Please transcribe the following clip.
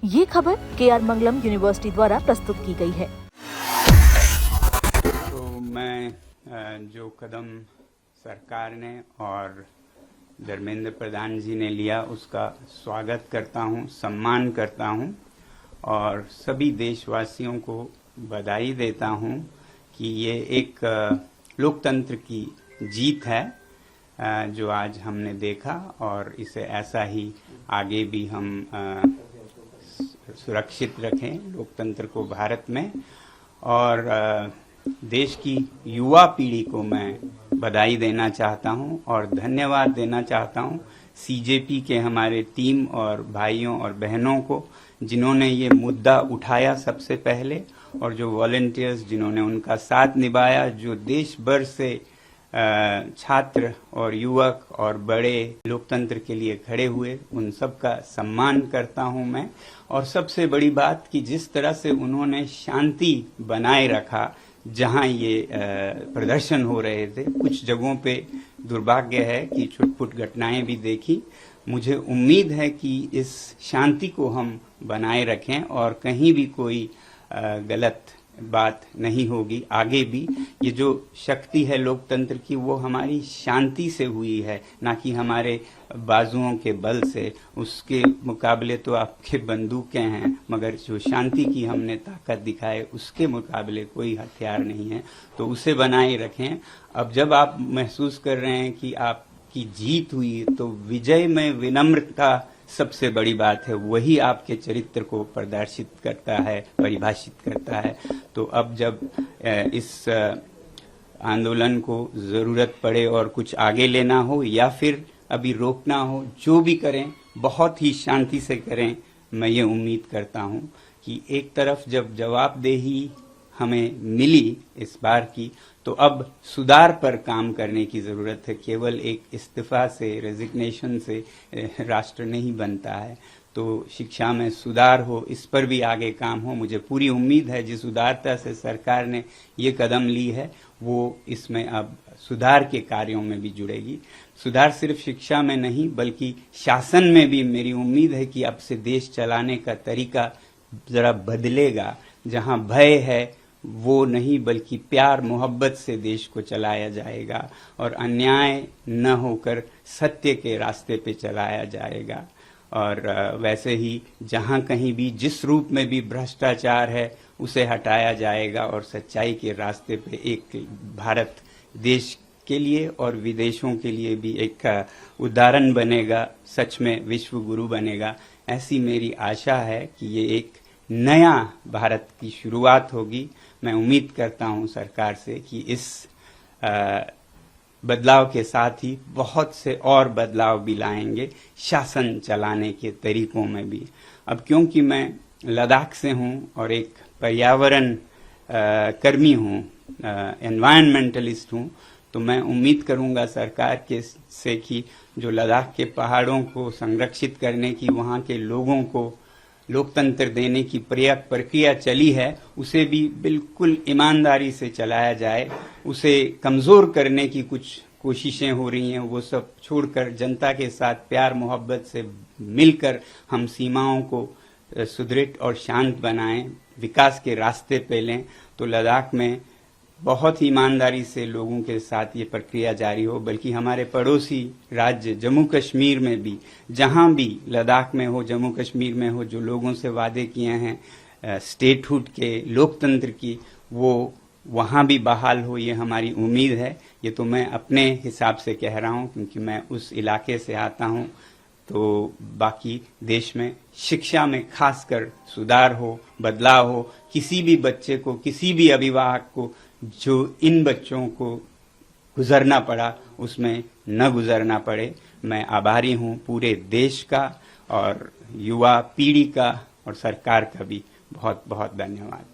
ये खबर KR मंगलम university द्वारा प्रस्तुत की गई है। तो मैं जो कदम सरकार ने और धर्मेंद्र प्रधान जी ने लिया उसका स्वागत करता हूं, सम्मान करता हूं और सभी देशवासियों को बधाई देता हूं कि ये एक लोकतंत्र की जीत है जो आज हमने देखा और इसे ऐसा ही आगे भी हम सुरक्षित रखें लोकतंत्र को भारत में। और देश की युवा पीढ़ी को मैं बधाई देना चाहता हूं और धन्यवाद देना चाहता हूं सीजेपी के हमारे टीम और भाइयों और बहनों को जिन्होंने ये मुद्दा उठाया सबसे पहले, और जो वॉलंटियर्स जिन्होंने उनका साथ निभाया, जो देश भर से छात्र और युवक और बड़े लोकतंत्र के लिए खड़े हुए, उन सब का सम्मान करता हूं मैं। और सबसे बड़ी बात कि जिस तरह से उन्होंने शांति बनाए रखा जहां ये प्रदर्शन हो रहे थे, कुछ जगहों पे दुर्भाग्य है कि छुटपुट घटनाएं भी देखी। मुझे उम्मीद है कि इस शांति को हम बनाए रखें और कहीं भी कोई गलत बात नहीं होगी आगे भी। ये जो शक्ति है लोकतंत्र की वो हमारी शांति से हुई है, ना कि हमारे बाजुओं के बल से। उसके मुकाबले तो आपके बंदूकें हैं, मगर जो शांति की हमने ताकत दिखाए उसके मुकाबले कोई हथियार नहीं है, तो उसे बनाए रखें। अब जब आप महसूस कर रहे हैं कि आपकी जीत हुई, तो विजय में विनम्रता सबसे बड़ी बात है, वही आपके चरित्र को प्रदर्शित करता है, परिभाषित करता है। तो अब जब इस आंदोलन को जरूरत पड़े और कुछ आगे लेना हो या फिर अभी रोकना हो, जो भी करें बहुत ही शांति से करें। मैं ये उम्मीद करता हूं कि एक तरफ जब जवाबदेही हमें मिली इस बार की, तो अब सुधार पर काम करने की जरूरत है। केवल एक इस्तीफा से, रेजिग्नेशन से राष्ट्र नहीं बनता है। तो शिक्षा में सुधार हो, इस पर भी आगे काम हो। मुझे पूरी उम्मीद है जिस उदारता से सरकार ने ये कदम ली है वो इसमें अब सुधार के कार्यों में भी जुड़ेगी। सुधार सिर्फ शिक्षा में नहीं बल्कि शासन में भी मेरी उम्मीद है कि अब से देश चलाने का तरीका जरा बदलेगा। जहां भय है वो नहीं बल्कि प्यार मोहब्बत से देश को चलाया जाएगा और अन्याय न होकर सत्य के रास्ते पे चलाया जाएगा। और वैसे ही जहां कहीं भी जिस रूप में भी भ्रष्टाचार है उसे हटाया जाएगा और सच्चाई के रास्ते पे एक भारत देश के लिए और विदेशों के लिए भी एक उदाहरण बनेगा, सच में विश्व गुरु बनेगा। ऐसी मेरी आशा है कि ये एक नया भारत की शुरुआत होगी। मैं उम्मीद करता हूं सरकार से कि इस बदलाव के साथ ही बहुत से और बदलाव भी लाएंगे शासन चलाने के तरीकों में भी। अब क्योंकि मैं लद्दाख से हूं और एक पर्यावरण कर्मी हूं, एनवायरमेंटलिस्ट हूं, तो मैं उम्मीद करूंगा सरकार के से कि जो लद्दाख के पहाड़ों को संरक्षित करने की, वहां के लोगों को लोकतंत्र देने की प्रक्रिया चली है, उसे भी बिल्कुल ईमानदारी से चलाया जाए। उसे कमजोर करने की कुछ कोशिशें हो रही हैं, वो सब छोड़कर जनता के साथ प्यार मोहब्बत से मिलकर हम सीमाओं को सुदृढ़ और शांत बनाएं, विकास के रास्ते पे लें। तो लद्दाख में बहुत ही ईमानदारी से लोगों के साथ ये प्रक्रिया जारी हो। बल्कि हमारे पड़ोसी राज्य जम्मू कश्मीर में भी, जहां भी लद्दाख में हो, जम्मू कश्मीर में हो, जो लोगों से वादे किए हैं स्टेटहुड के, लोकतंत्र की, वो वहां भी बहाल हो, ये हमारी उम्मीद है। ये तो मैं अपने हिसाब से कह रहा हूं क्योंकि मैं उस इलाके से आता हूं। तो बाकी देश में शिक्षा में खासकर सुधार हो, बदलाव हो। किसी भी बच्चे को, किसी भी अभिभावक को जो इन बच्चों को गुजरना पड़ा उसमें न गुजरना पड़े। मैं आभारी हूं पूरे देश का और युवा पीढ़ी का और सरकार का भी बहुत बहुत धन्यवाद।